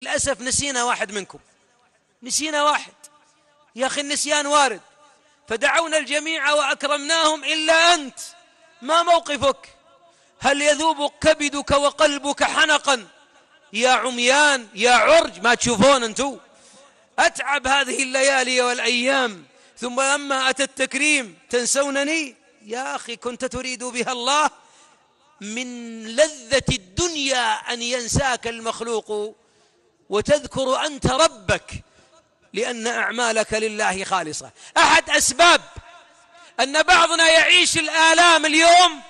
للأسف نسينا واحد منكم، نسينا واحد. يا أخي النسيان وارد. فدعونا الجميع وأكرمناهم إلا أنت، ما موقفك؟ هل يذوب كبدك وقلبك حنقا يا عميان يا عرج؟ ما تشوفون أنتم؟ أتعب هذه الليالي والأيام، ثم لما أتى التكريم تنسونني. يا أخي كنت تريد بها الله من لذة الدنيا أن ينساك المخلوق وتذكر أنت ربك، لأن أعمالك لله خالصة. أحد أسباب أن بعضنا يعيش الآلام اليوم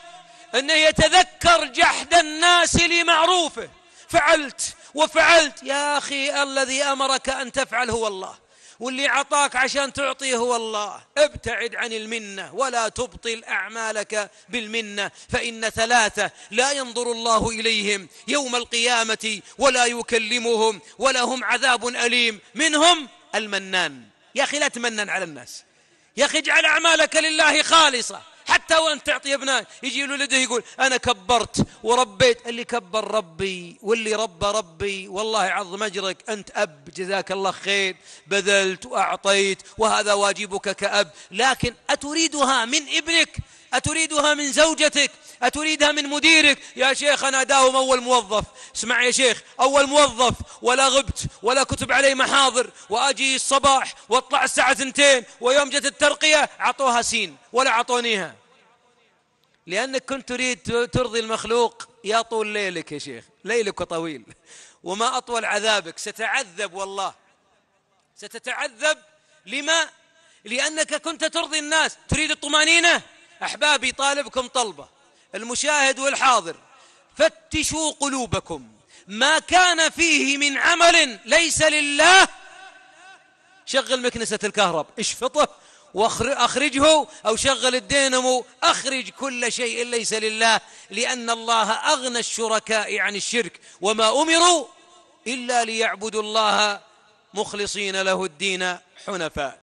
أنه يتذكر جحد الناس لمعروفه، فعلت وفعلت. يا أخي الذي أمرك أن تفعل هو الله، واللي عطاك عشان تعطيه هو الله. ابتعد عن المنة ولا تبطل أعمالك بالمنة، فإن ثلاثة لا ينظر الله إليهم يوم القيامة ولا يكلمهم ولهم عذاب أليم، منهم المنان. يا أخي لا تمنن على الناس، يا أخي اجعل أعمالك لله خالصة. حتى وأنت تعطي ابنائك يجي لولده يقول أنا كبرت وربيت. اللي كبر ربي واللي ربى ربي، والله عظم أجرك. أنت أب جزاك الله خير، بذلت وأعطيت وهذا واجبك كأب. لكن أتريدها من ابنك؟ أتريدها من زوجتك؟ أتريدها من مديرك؟ يا شيخ أنا داوم أول موظف. اسمع يا شيخ، أول موظف ولا غبت ولا كتب علي محاضر، وأجي الصباح واطلع الساعة 2، ويوم جت الترقية عطوها سين ولا عطونيها، لأنك كنت تريد ترضي المخلوق. يا طول ليلك يا شيخ، ليلك طويل وما أطول عذابك. ستعذب والله، ستتعذب. لما؟ لأنك كنت ترضي الناس، تريد الطمأنينة. أحبابي طالبكم طلبة، المشاهد والحاضر، فتشوا قلوبكم. ما كان فيه من عمل ليس لله، شغل مكنسة الكهرب اشفطه واخرجه، أو شغل الدينمو، أخرج كل شيء ليس لله، لأن الله أغنى الشركاء عن الشرك، وما أمروا إلا ليعبدوا الله مخلصين له الدين حنفاء.